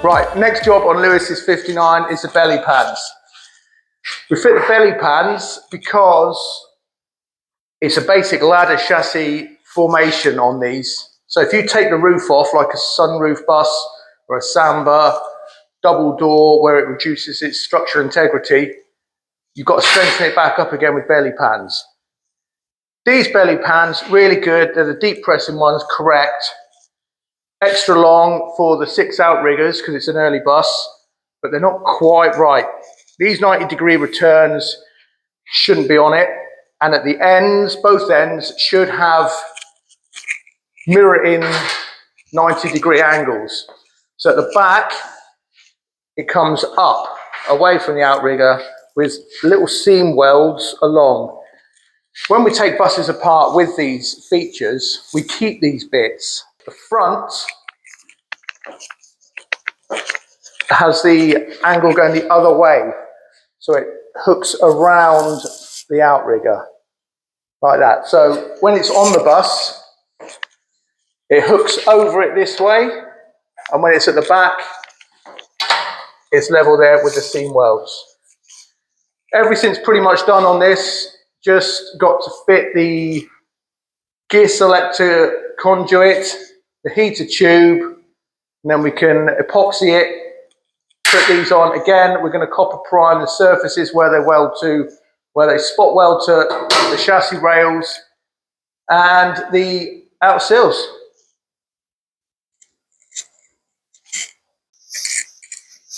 Right, next job on Lewis's 59 is the belly pans. We fit the belly pans because it's a basic ladder chassis formation on these. So if you take the roof off, like a sunroof bus or a Samba, double door where it reduces its structural integrity, you've got to strengthen it back up again with belly pans. These belly pans, really good. They're the deep pressing ones, correct. Extra long for the 6 outriggers because it's an early bus, but they're not quite right. These 90-degree returns shouldn't be on it. And at the ends, both ends should have mirror-in 90-degree angles. So at the back, it comes up, away from the outrigger, with little seam welds along. When we take buses apart with these features, we keep these bits. The front has the angle going the other way, so it hooks around the outrigger, like that. So when it's on the bus, it hooks over it this way, and when it's at the back, it's level there with the seam welds. Everything's pretty much done on this. Just got to fit the gear selector conduit, the heater tube, and then we can epoxy it, put these on. Again, we're going to copper prime the surfaces where they weld to, where they spot weld to the chassis rails and the outer sills.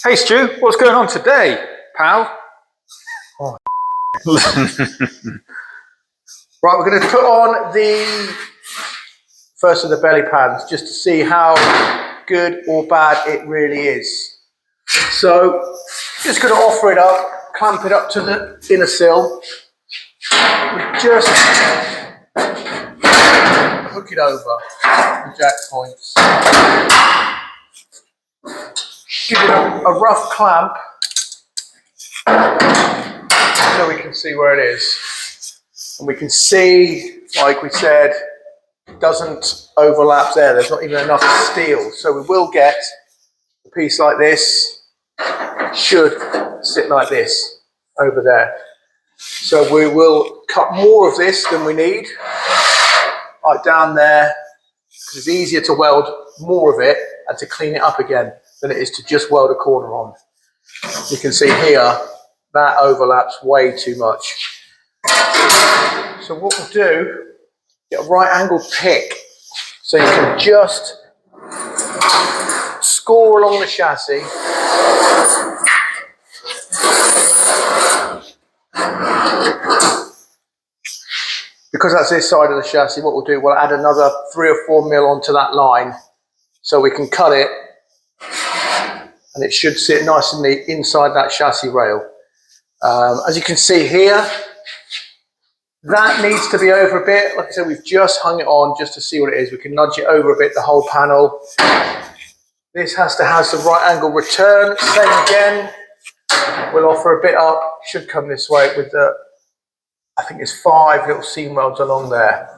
Hey Stu, what's going on today, pal? Oh. Right, we're going to put on the first of the belly pans just to see how good or bad it really is. So, just going to offer it up, clamp it up to the inner sill. We just hook it over the jack points. Give it a rough clamp so we can see where it is. And we can see, like we said, it doesn't overlap there. There's not even enough steel. So we will get a piece like this, should sit like this over there. So we will cut more of this than we need, like down there, because it's easier to weld more of it and to clean it up again than it is to just weld a corner on. You can see here, that overlaps way too much. So what we'll do, get a right angled pick, so you can just score along the chassis. Because that's this side of the chassis, what we'll do, we'll add another 3 or 4 mil onto that line, so we can cut it, and it should sit nice and neat inside that chassis rail. As you can see here, that needs to be over a bit. Like I said, we've just hung it on just to see what it is. We can nudge it over a bit, the whole panel. This has to have some right angle return. Same again. We'll offer a bit up. Should come this way with the, I think it's 5 little seam welds along there.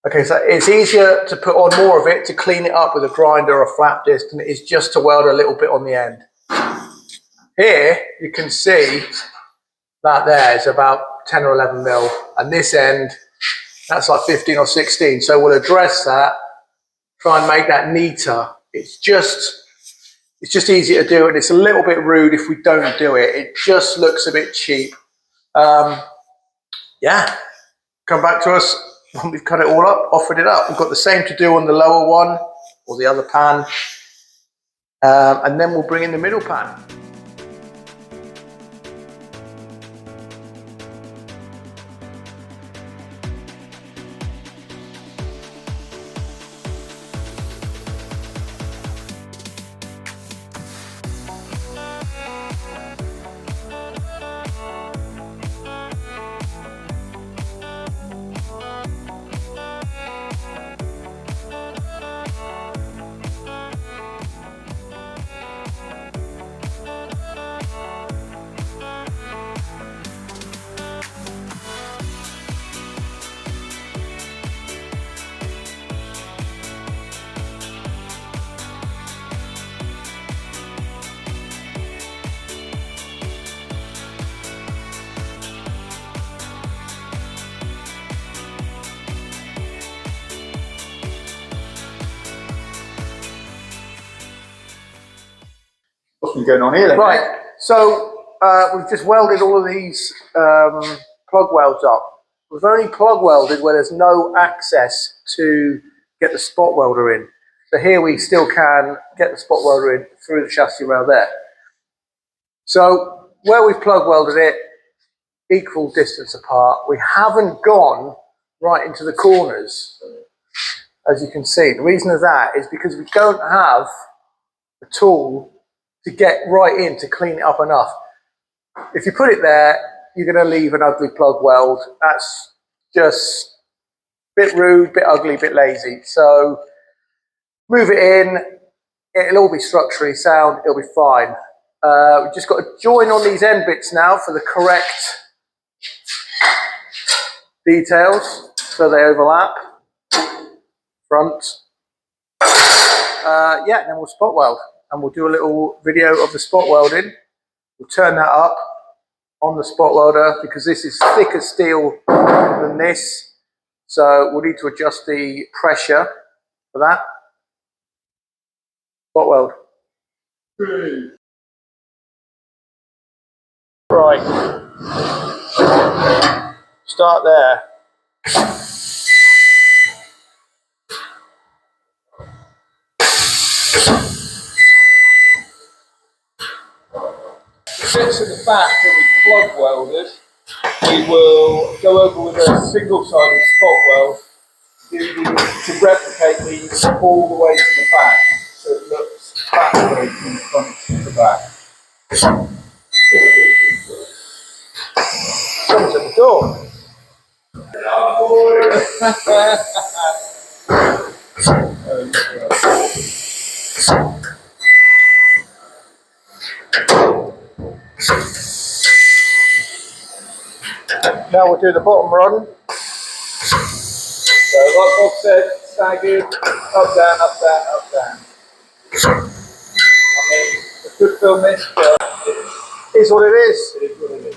Okay, so it's easier to put on more of it to clean it up with a grinder or a flap disc than it is just to weld a little bit on the end. Here, you can see that there is about 10 or 11 mil, and this end, that's like 15 or 16. So we'll address that, try and make that neater. It's just easier to do, and it's a little bit rude if we don't do it. It just looks a bit cheap. Yeah, come back to us when we've cut it all up, offered it up. We've got the same to do on the lower one, or the other pan, and then we'll bring in the middle pan. What's been going on here then? Right, so we've just welded all of these plug welds up. We've only plug welded where there's no access to get the spot welder in. So here we still can get the spot welder in through the chassis rail there. So where we've plug welded it, equal distance apart, we haven't gone right into the corners, as you can see. The reason of that is because we don't have a tool to get right in to clean it up enough. If you put it there, you're going to leave an ugly plug weld. That's just a bit rude, bit ugly, bit lazy. So move it in, it'll all be structurally sound, it'll be fine. We've just got to join on these end bits now for the correct details so they overlap. Front. Yeah, and then we'll spot weld and we'll do a little video of the spot welding. We'll turn that up on the spot welder because this is thicker steel than this. So we'll need to adjust the pressure for that. Spot weld. Right. Start there. Bits at the back that we plug welded, we will go over with a single-sided spot weld to replicate these all the way to the back, so it looks backwards from front to the back. Someone's at the door. Now we'll do the bottom run. So like Bob said, staggered, up, down, up, down, up, down. I mean, it's good filming, but it is what it is. It is what it is.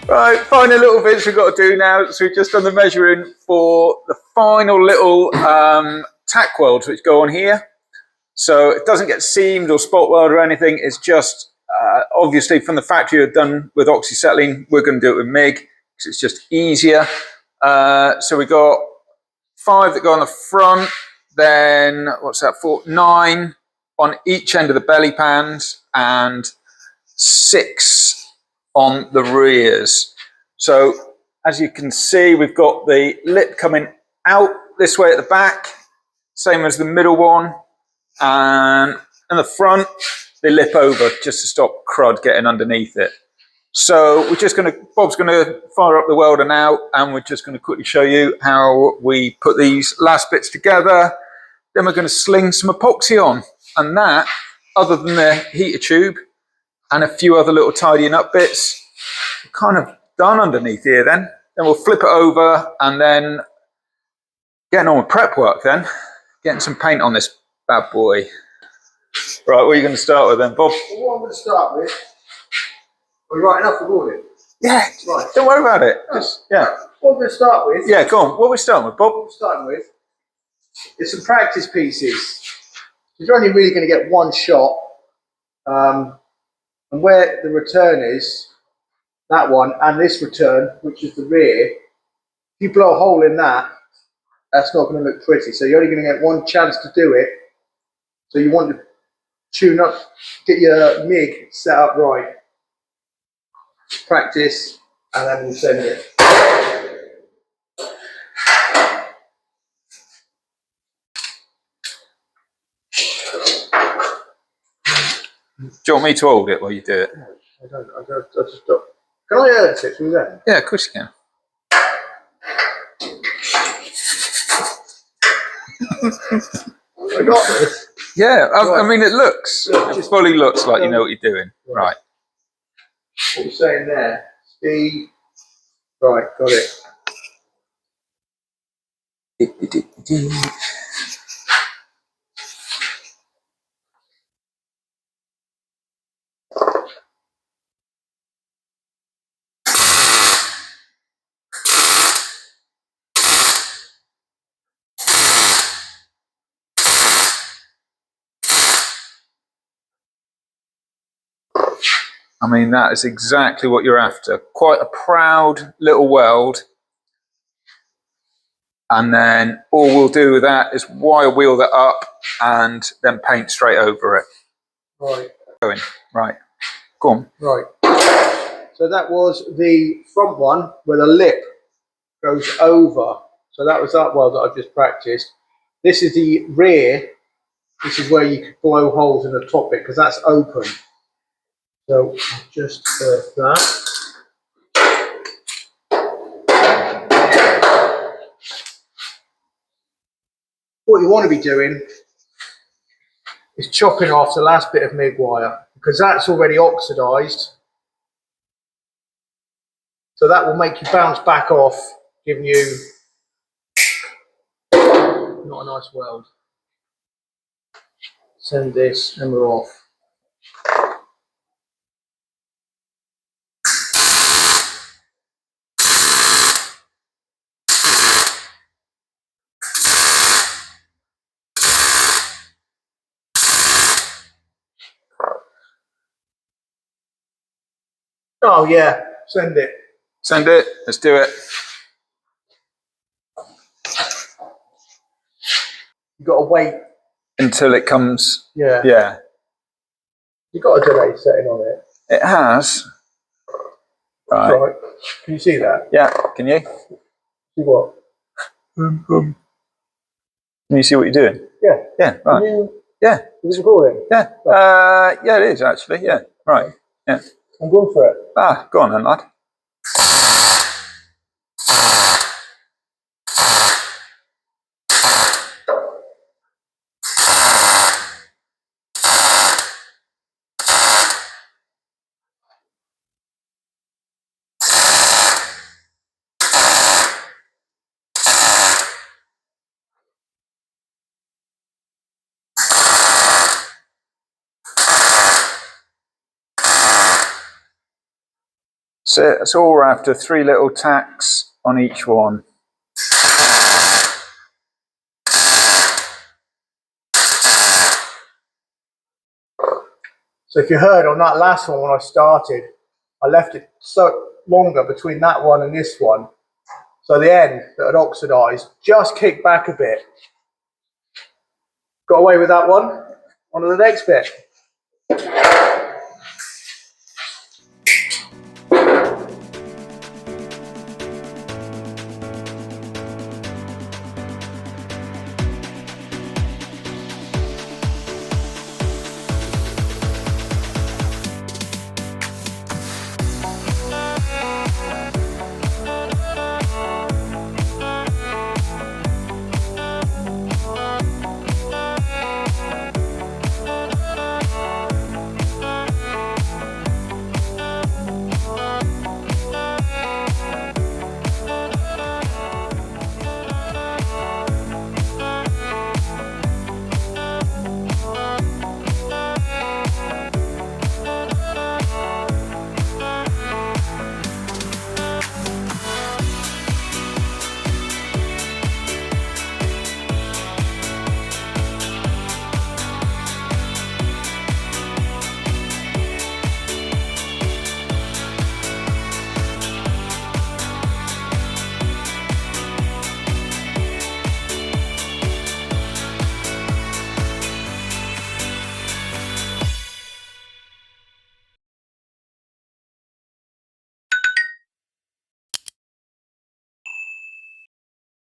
Right, final little bits we've got to do now. So we've just done the measuring for the final little tack welds which go on here. So it doesn't get seamed or spot weld or anything. It's just obviously from the factory you're done with oxyacetylene. We're going to do it with MIG because it's just easier. So we got 5 that go on the front. Then what's that for? 9 on each end of the belly pans and 6 on the rears. So as you can see, we've got the lip coming out this way at the back, same as the middle one, and in the front they lip over just to stop crud getting underneath it. So we're just going to, Bob's going to fire up the welder now, and we're just going to quickly show you how we put these last bits together. Then we're going to sling some epoxy on, and that, other than the heater tube and a few other little tidying up bits, we're kind of done underneath here then. Then we'll flip it over and then getting on with prep work then. Getting some paint on this bad boy. Right, what are you going to start with then, Bob? Well, what I'm going to start with, are we writing up the board? Yeah, right. Don't worry about it. Just, yeah. What I'm going to start with. Yeah, go on. What are we starting with, Bob? What I'm starting with is some practice pieces. You're only really going to get one shot. And where the return is, that one, and this return, which is the rear, if you blow a hole in that, that's not going to look pretty. So you're only going to get one chance to do it. So you want to tune up, get your MIG set up right, practice, and then we'll send it. Do you want me to hold it while you do it? I just don't. Can I hurt it through there? Yeah, of course you can. I got this. Yeah, Right. I mean, it fully looks like you know what you're doing. Right. What you're saying there, speed. Right, got it. I mean, that is exactly what you're after. Quite a proud little weld. And then all we'll do with that is wire wheel that up and then paint straight over it. Right. Right. Go on. Right. So that was the front one where the lip goes over. So that was that weld that I just practiced. This is the rear. This is where you could blow holes in the top bit because that's open. So just that. What you want to be doing is chopping off the last bit of MIG wire because that's already oxidized. So that will make you bounce back off, giving you not a nice weld. Send this and we're off. Oh yeah, send it. Send it. Let's do it. You've got to wait Until it comes. Yeah. Yeah. You've got a delay setting on it. It has. Right. Right. Can you see that? Yeah. Can you? See what? Can you see what you're doing? Yeah. Yeah. Right. Yeah. Is it recording? Yeah. Yeah, it is actually. Yeah. Right. Yeah. I'm going for it. Ah, go on then, lad. So it's all we're after, 3 little tacks on each one. So if you heard on that last one when I started, I left it so longer between that one and this one. So the end that had oxidized just kicked back a bit. Got away with that one. On to the next bit.